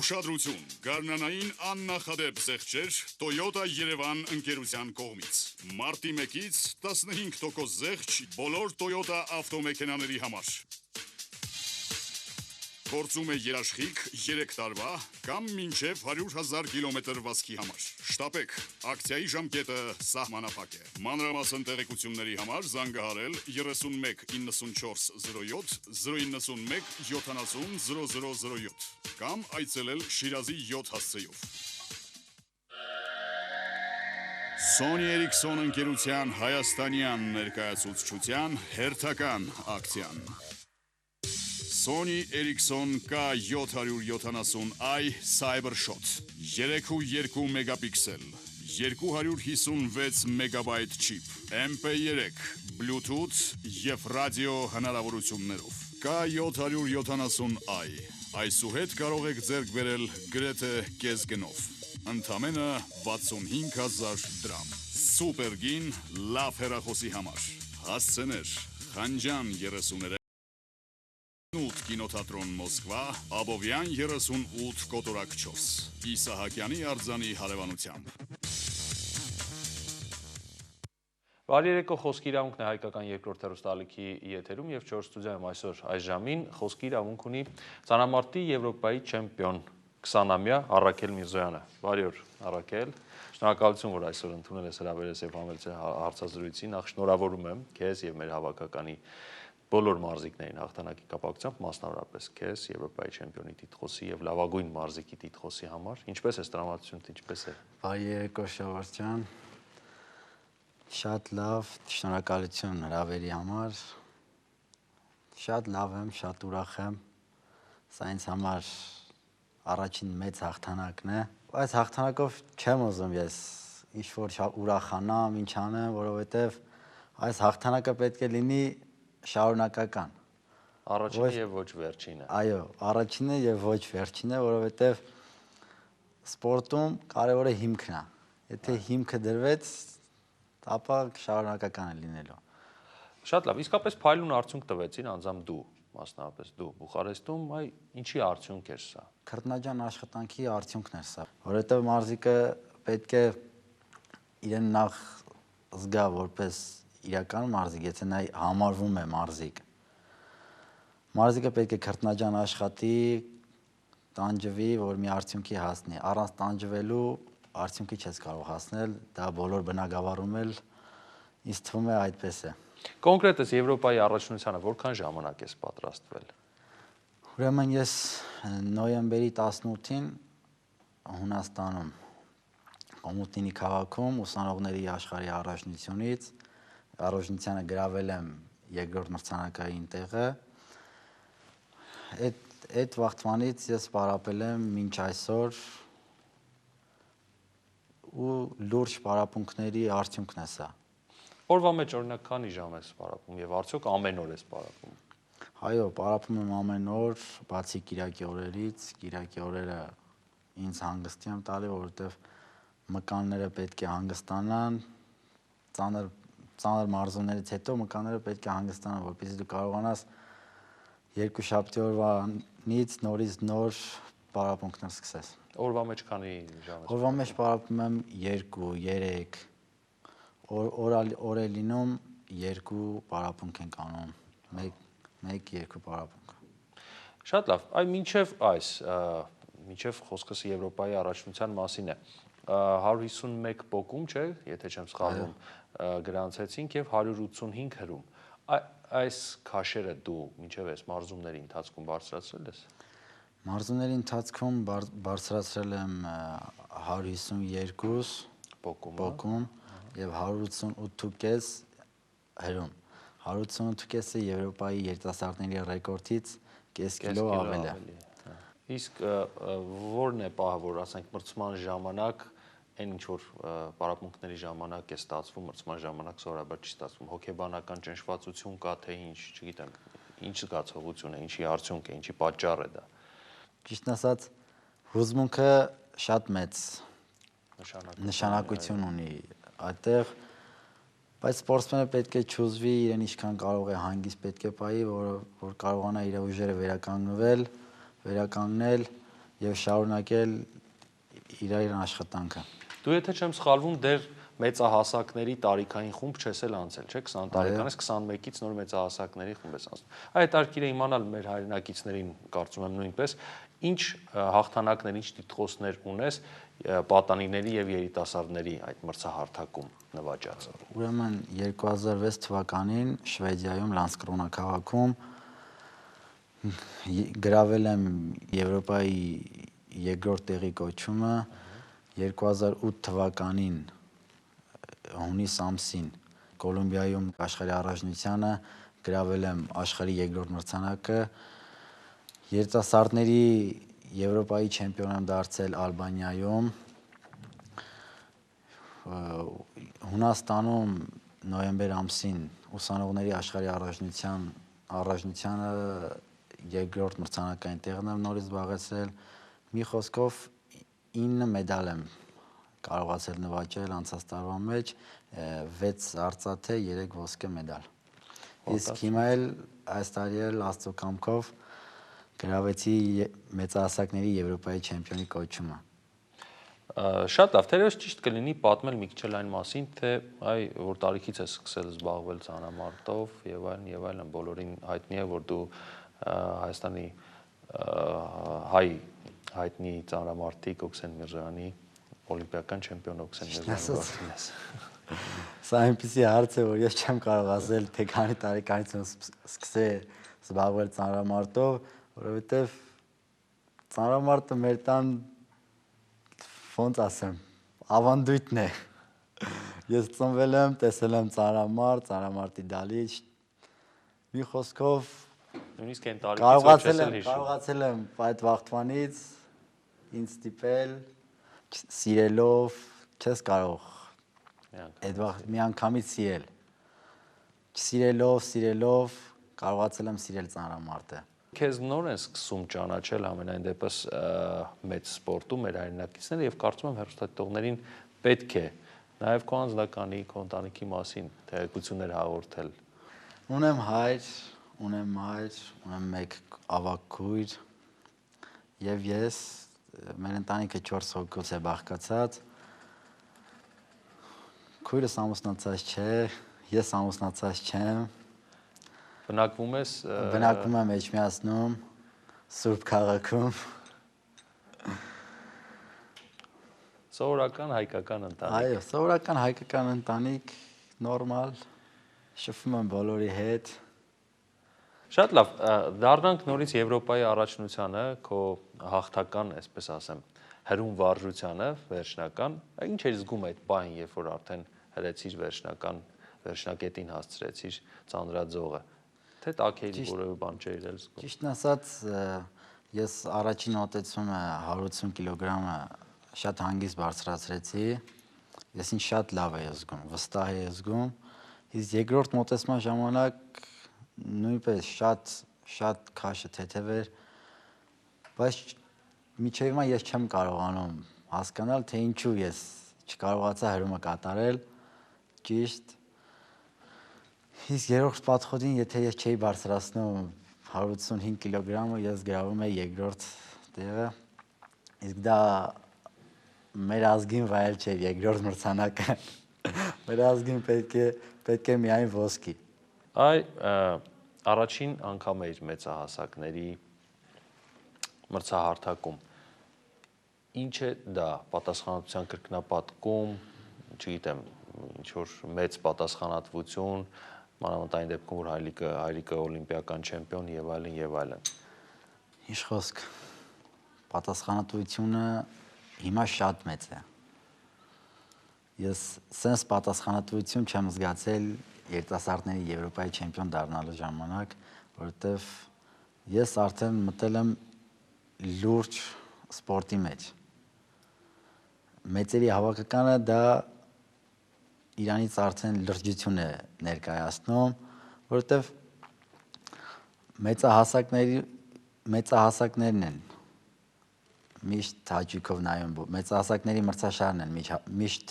Ուշադրություն, գարնանային աննախադեպ զեղչեր Toyota Երևան ընկերության կողմից։ Մարտի 1-ից 15% զեղչ բոլոր Toyota ավտոմեքենաների համար։ Գործում է երաշխիք 3 տարվա կամ մինչև 100,000 կիլոմետր վազքի համար։ Շտապեք, ակցիայի ժամկետը սահմանափակ է։ Մանրամասն տեղեկությունների համար զանգահարել 31 94 07 091 70 0007 կամ այցելել Շիրազի 7 հասցեով։ Sony Ericsson ընկերության հայաստանյան ներկայացուցչության հերթական ակցիան։ Sony Ericsson K770i CyberShot 3.2 մեգապիքսել 256 մեգաբայթ չիպ MP3 Bluetooth և ռադիո հնարավորություններով K770i այսուհետ կարող եք ձեռք բերել գրեթե կես գնով ընդամենը 65,000 դրամ սուպեր գին լավ հեռախոսի համար հասցեներ Խանջան 33 Կինոթատրոն Մոսկվա, Աբովյան 38 կոտորակ 4, Իսահակյանի արձանի հարևանությամբ։ Բարի երեկո, խոսքի իրավունքն է հայկական երկրորդ հեռուստաալիքի եթերում եւ 4 ստուդիայում այսօր այս ժամին խոսքի իրավունք ունի Ծանամարտի Եվրոպայի չեմպիոն 20-ամյա Առաքել Միրզոյանը։ Բարի օր, Առաքել։ Շնորհակալություն, որ այսօր ընդունել ես հրավերես եւ համեցել հարցազրույցի։ Նախ շնորհավորում եմ քեզ եւ մեր հավաքականի բոլոր մարզիկներին հաղթանակի կապակցությամբ, մասնավորապես քեզ, Եվրոպայի չեմպիոնի տիտղոսի եւ լավագույն մարզիկի տիտղոսի համար։ Ինչպես է տրամադրությունը, ինչպես է։ Բարի երեկո, Շավարժ ջան։ Շատ լավ, շնորհակալություն հրավերի համար։ Շատ լավ եմ, շատ ուրախ եմ։ Սա ինձ համար առաջին մեծ հաղթանակն է։ Այս հաղթանակով չեմ ուզում ես ինչ-որ ուրախանամ, ինչ անեմ, որովհետեւ այս հաղթանակը պետք է լինի շարունակական։ Առաջինը եւ ոչ վերջինը։ Այո, առաջինը եւ ոչ վերջինը, որովհետեւ սպորտում կարևորը հիմքն է։ Եթե հիմքը դրվեց, ապա շարունակական է լինելու։ Շատ լավ, իսկապես փայլուն արդյունք տվեցին անձամբ դու, մասնավորապես դու Բուխարեստում, այ ինչի արդյունք էր սա։ Քրտնաջան աշխատանքի արդյունքն էր սա, որովհետեւ մարզիկը պետք է իրեն նախ զգա որպես իրական մարզիկ, եթե նա համարվում է մարզիկ։ Մարզիկը պետք է քրտնաջան աշխատի, տանջվի, որ մի արդյունքի հասնի։ Առանց տանջվելու արդյունքի չես կարող հասնել, դա բոլոր բնագավառում էլ ինձ թվում է այդպես է։ Կոնկրետես Եվրոպայի առաջնությանը որքան ժամանակ ես պատրաստվել։ Ուրեմն ես նոյեմբերի 18-ին Հունաստանում Կոմուտինի քաղաքում ուսանողների աշխարհի առաջնությանը գրավել եմ երկրորդ մրցանակային տեղը։ Այդ վաղտմանից ես պարապել եմ մինչ այսօր ու լուրջ պարապմունքների արդյունքն է սա։ Օրվա մեջ օրինակ քանի ժամ ես պարապում եւ արդյոք ամեն օր ես պարապում։ Այո, պարապում եմ ամեն օր, բացի կիրակի օրերից, կիրակի օրերը ինձ հանգստի եմ տալի, որովհետեւ մկանները պետք է հանգստանան, ծանր մարզումներից հետո մկանները պետք է հանգստանան, որպեսզի դու կարողանաս երկուշաբթի օրվանից նորից նոր պարապմունքներ սկսես։ Օրվա մեջ քանի ժամ ես։ Օրվա մեջ պարապում եմ 2-3 օր է լինում 2 պարապմունք ենք անում, 1-2 պարապմունք։ Շատ լավ, այ մինչև խոսքս Եվրոպայի առաջնության մասին է։ 151 պոկում, չէ, եթե չեմ սխալվում, գրանցեցինք եւ 185 հրում։ Այս քաշերը դու մինչև այս մարզումների ընթացքում բարձրացրել ես։ Մարզումների ընթացքում բարձրացրել եմ 152 պոկում եւ 188.5 հրում։ 188.5-ը Եվրոպայի երիտասարդների ռեկորդից կես կիլո ավել է։ Իսկ որն է պահը, որ ասենք մրցման ժամանակ այն ինչ որ պարապմունքների ժամանակ է ստացվում, մրցման ժամանակ սովորաբար չի ստացվում, հոգեբանական ճնշվածություն կա, թե ինչ, չգիտեմ, ինչ զգացողություն է, ինչի արդյունք է, ինչի պատճառ է դա։ Ճիշտն ասած, հուզմունքը շատ մեծ նշանակություն ունի այդտեղ, բայց սպորտսմենը պետք է չուզվի, իրեն ինչքան կարող է հանգիստ պետք է պահի, որ կարողանա իր ուժերը վերականգնել եւ շարունակել իր աշխատանքը։ Դու եթե չեմ սխալվում, դեռ մեծահասակների տարիքային խումբ չես էլ անցել, չէ՞, 20 տարեկանից 21-ից նոր մեծահասակների խումբ ես անցնում։ Այդ արկիր է իմանալ մեր հայրենակիցներին, կարծում եմ նույնպես, ինչ հաղթանակներ, ինչ տիտղոսներ ունես պատանիների եւ երիտասարդների այդ մրցահարթակում նվաճած։ Ուրեմն 2006 թվականին Շվեդիայում Լանսկրոնա քաղաքում գրավել եմ Եվրոպայի երկրորդ տեղի կոչումը, 2008 թվականին հունիս ամսին Կոլումբիայում աշխարհի առաջնությանը գրավել եմ աշխարհի երկրորդ մրցանակը, երիտասարդների Եվրոպայի չեմպիոն եմ դարձել Ալբանիայում, Հունաստանում նոյեմբեր ամսին ուսանողների աշխարհի առաջնությանը երկրորդ մրցանակային տեղն եմ նորից զբաղեցրել, մի խոսքով 9 մեդալ եմ կարողացել նվաճել անցած տարվա մեջ, 6 արծաթե, 3 ոսկե մեդալ։ Իսկ հիմա էլ այս տարի էլ Աստծո կամքով գրավեցի մեծահասակների Եվրոպայի չեմպիոնի կոչումը։ Շատ լավ, թերևս ճիշտ կլինի պատմել մի քիչ այն մասին, թե որ տարիքից ես սկսել զբաղվել ծանրամարտով եւ այլն, բոլորին հայտնի է, որ դու Հայաստանի հայտնի ծանրամարտիկ Օքսեն Միրզոյանի օլիմպիական չեմպիոն Օքսեն Միրզոյանի որդին ես։ Սա այնպեսի հարց է, որ ես չեմ կարող ասել, թե քանի տարեկանից եմ սկսել զբաղվել ծանրամարտով, որովհետև ծանրամարտը մեր տան ոնց ասեմ, ավանդույթն է։ Ես ծնվել եմ, տեսել եմ ծանրամարտի դալիճ, մի խոսքով նույնիսկ այն տարիքից որ կարողացել եմ այդ վաղտվանից ինձ ստիպել, սիրելով, չես կարող այդ մի անգամից սիրելով կարողացել եմ սիրել ծանրամարտը։ Քեզ նոր են սկսում ճանաչել ամենայն դեպս մեծ սպորտում մեր հայրենակիցները եւ կարծում եմ հեռուստադիտողներին պետք է նաեւ քո անձնականի, քո ընտանիքի մասին տեղեկություններ հաղորդել։ Ունեմ հայր, ունեմ մեկ ավագ քույր եւ ես, մեր ընտանիքը 4 հոգուց է բաղկացած։ Քույրս ամուսնացած չէ, ես ամուսնացած չեմ։ Բնակվում ես Բնակվում եմ Էջմիածնում, Սուրբ քաղաքում։ Սովորական հայկական ընտանիք։ Այո, սովորական հայկական ընտանիք, նորմալ, շփվում եմ բոլորի հետ։ Շատ լավ, դառնանք նորից Եվրոպայի առաջնությանը, քո հաղթական, այսպես ասեմ, հրում վարժությանը, վերջնական, ինչ էր զգում այդ պահին, երբ որ արդեն հրեցիր վերջնակետին հասցրեցիր ծանրաձողը, թե տաքեյլի որևէ բան չէր էլ զգում։ Ճիշտն ասած, ես առաջին մոտեցումը 180 կիլոգրամը շատ հանգիստ բարձրացրեցի, ես ինձ շատ լավ էի զգում, վստահ էի զգում, իսկ երկրորդ մոտեցման ժամանակ նույնպես շատ քաշը թեթև էր, բայց մինչև հիմա ես չեմ կարողանում հասկանալ, թե ինչու ես չկարողացա հրումը կատարել, ճիշտ։ Իսկ երրորդ պատխոտին, եթե ես չէի բարձրացնում 185 կիլոգրամը, ես գրավում էի երկրորդ տեղը, իսկ դա մեր ազգին վայել չէր երկրորդ մրցանակը, մեր ազգին պետք է միայն ոսկի։ Առաջին անգամ էր մեծահասակների մրցահարթակում։ Ինչ է դա, պատասխանատվության կրկնապատկում, չգիտեմ, ինչ-որ մեծ պատասխանատվություն, մանավանդ այն դեպքում, որ հայրիկը օլիմպիական չեմպիոն եւ այլն։ Ինչ խոսք, պատասխանատվությունը հիմա շատ մեծ է։ Ես սենց պատասխանատվություն չեմ զգացել երիտասարդների Եվրոպայի չեմպիոն դառնալու ժամանակ, որովհետև ես արդեն մտել եմ լուրջ սպորտի մեջ։ Մեծերի հավաքականը դա իրանից արդեն լրջություն է ներկայացնում, որովհետև մեծահասակներն են միշտ հաճույքով նայում, մեծահասակների մրցաշարն են միշտ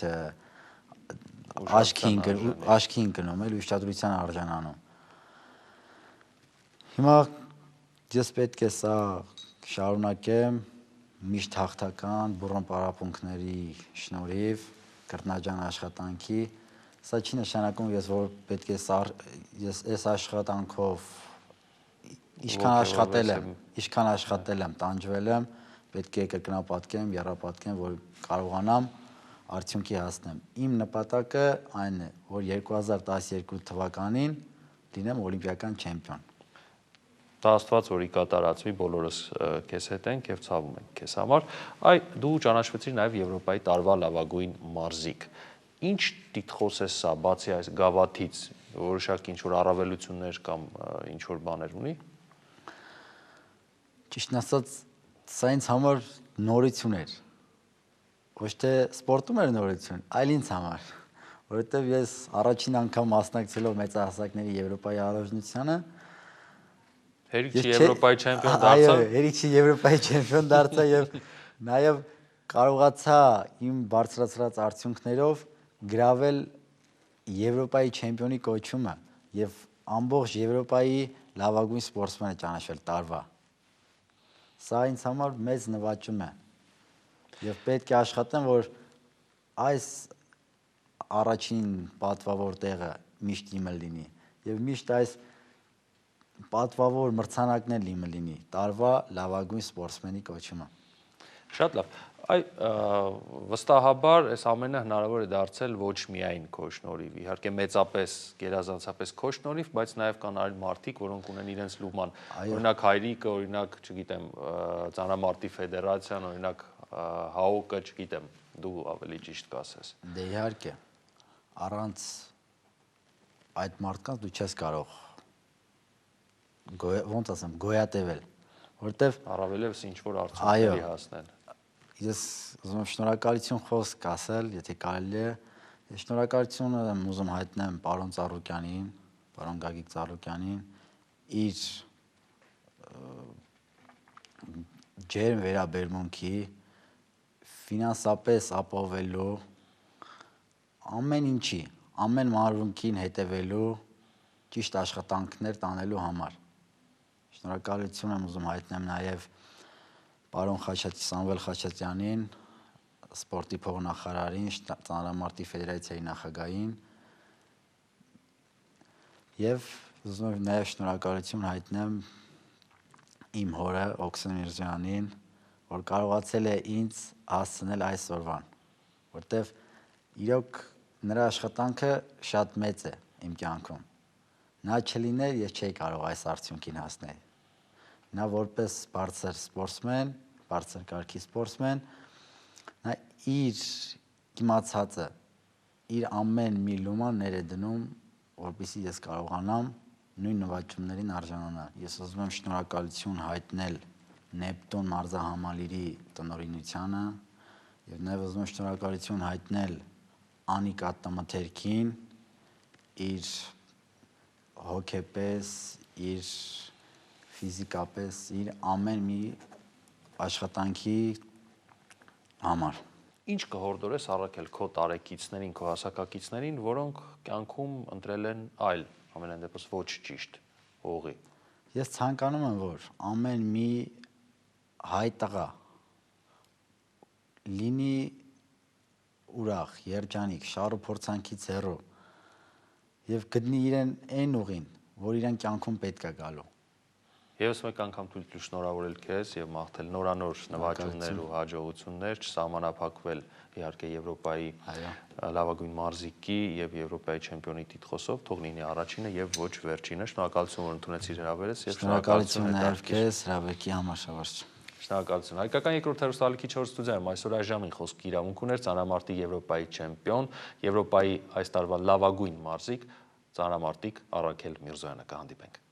աչքի ընկնում, ուշադրության արժանանում։ Հիմա ես պետք է սա շարունակեմ, միշտ հաղթական բուրըն պարապմունքների շնորհիվ կրտնաջան աշխատանքի, սա չի նշանակում ես որ պետք է ես այս աշխատանքով ինչքան աշխատել եմ, տանջվել եմ, պետք է կրկնապատկեմ, եռապատկեմ, որ կարողանամ արդյունքի հասնեմ։ Իմ նպատակը այն է, որ 2012 թվականին լինեմ օլիմպիական չեմպիոն։ Դա Աստված որի կատարածվի, բոլորս քեզ հետ ենք եւ ցավում ենք քեզ համար։ Այ դու ճանաչվեցիր նաեւ Եվրոպայի տարվա լավագույն մարզիկ։ Ինչ տիտղոս է սա, բացի այս գավաթից, որոշակի ինչ որ առավելություններ կամ ինչ որ բաներ ունի։ Ճիշտն ասած, սա ինձ համար նորություն էր։ Ոչ թե սպորտում էր նորություն, այլ ինձ համար, որովհետև ես առաջին անգամ մասնակցելով մեծահասակների Եվրոպայի առաջնությանը Հերիքի Եվրոպայի չեմպիոն դարձա։ Այո, հերիքի Եվրոպայի չեմպիոն դարձա եւ նաեւ կարողացա իմ բարձրացրած արդյունքներով գրավել Եվրոպայի չեմպիոնի կոչումը եւ ամբողջ Եվրոպայի լավագույն սպորտսմենը ճանաչվել տարվա։ Սա ինձ համար մեծ նվաճում է եւ պետք է աշխատեմ, որ այս առաջին պատվավոր տեղը միշտ իմը լինի եւ միշտ այս պատվավոր մրցանակն էլ իմը լինի տարվա լավագույն սպորտսմենի կոչումը։ Շատ լավ։ Այ վստահաբար այս ամենը հնարավոր է դարձել ոչ միայն քո շնորհիվ, իհարկե մեծապես գերազանցապես քո շնորհիվ, բայց նաև կան այլ մարդիկ, որոնք ունեն իրենց լուման։ Օրինակ հայրիկը, օրինակ, չգիտեմ, ծանրամարտի ֆեդերացիան, օրինակ ՀԱՕԿ-ը, չգիտեմ, դու ավելի ճիշտ կասես։ Դե իհարկե, առանց այդ մարդկանց դու չես կարող ոնց ասեմ, գոյատևել, որտեվ առավելևս ինչ որ արդյունքների հասնել։ Ես ուզում եմ շնորհակալություն խոսք ասել, եթե կարելի է, ես շնորհակալություն եմ ուզում հայտնեմ պարոն Ծառուկյանին, պարոն Գագիկ Ծառուկյանին, իր ջերմ վերաբերմունքի, ֆինանսապես ապահովելու, ամեն ինչի, ամեն մանրուքին հետևելու, ճիշտ աշխատանքներ տանելու համար։ Շնորհակալություն եմ ուզում հայտնեմ նաև պարոն Սամվել Խաչատրյանին, սպորտի փոխնախարարին, ծանրամարտի ֆեդերացիայի նախագահին եւ ուզում եմ նաև շնորհակալություն հայտնեմ իմ հորը Օքսան Միրզոյանին, որ կարողացել է ինձ հասցնել այսօրվան, որտեվ իրոք նրա աշխատանքը շատ մեծ է իմ կյանքում։ Նա չլիներ, ես չէի կարող այս արդյունքին հասնել։ Նա որպես բարձր սպորտսմեն, բարձր կարգի սպորտսմեն, նա իր իմացածը, իր ամեն մի լուման է դնում, որպեսզի ես կարողանամ նույն նվաճումներին արժանանալ։ Ես ուզում եմ շնորհակալություն հայտնել Նեպտուն մարզահամալիրի տնօրինությանը եւ նաեւ ուզում եմ շնորհակալություն հայտնել Անիկ Ատամաթերքին, իր հոգեպես, իր ֆիզիկապես, իր ամեն մի աշխատանքի համար։ Ինչ կհորդորես առաքել քո տարեկիցներին, քո հասակակիցներին, որոնք կյանքում ընտրել են այլ, ամենայն դեպս ոչ ճիշտ ուղի։ Ես ցանկանում եմ, որ ամեն մի հայ տղա լինի ուրախ, երջանիկ, շարու փորձանքից հեռու եւ գտնի իրեն այն ուղին, որ իրեն կյանքում պետք է գալու։ Եվս մեկ անգամ թույլ տուր շնորհավորել քեզ եւ մաղթել նորանոր նվաճումներ ու հաջողություններ, չսահմանափակվել իհարկե Եվրոպայի լավագույն մարզիկի եւ Եվրոպայի չեմպիոնի տիտղոսով, թող լինի առաջինը եւ ոչ վերջինը։ Շնորհակալություն, որ ընդունեցիր հրավերս եւ շնորհակալություն նաեւ քեզ հրավերքի համար, Շավարժ։ Շնորհակալություն։ Հայկական երկրորդ հեռուստաալիքի 4 ստուդիայում այսօր այժմին խոսքի իրավունք ուներ ծանրամարտի Եվրոպայի չեմպիոն, Եվրոպայի այս տարվա լավագույն մարզիկ, ծանրամարտիկ Առաքել Միրզոյանը։ Կհանդիպենք։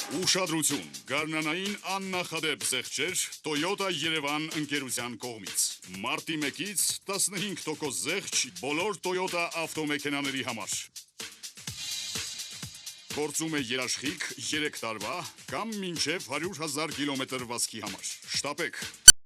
Ուշադրություն, գարնանային աննախադեպ զեղչեր Toyota Երևան ընկերության կողմից։ Մարտի 1-ից 15% զեղչ բոլոր Toyota ավտոմեքենաների համար։ Գործում է երաշխիք 3 տարվա կամ մինչև 100,000 կիլոմետր վազքի համար։ Շտապեք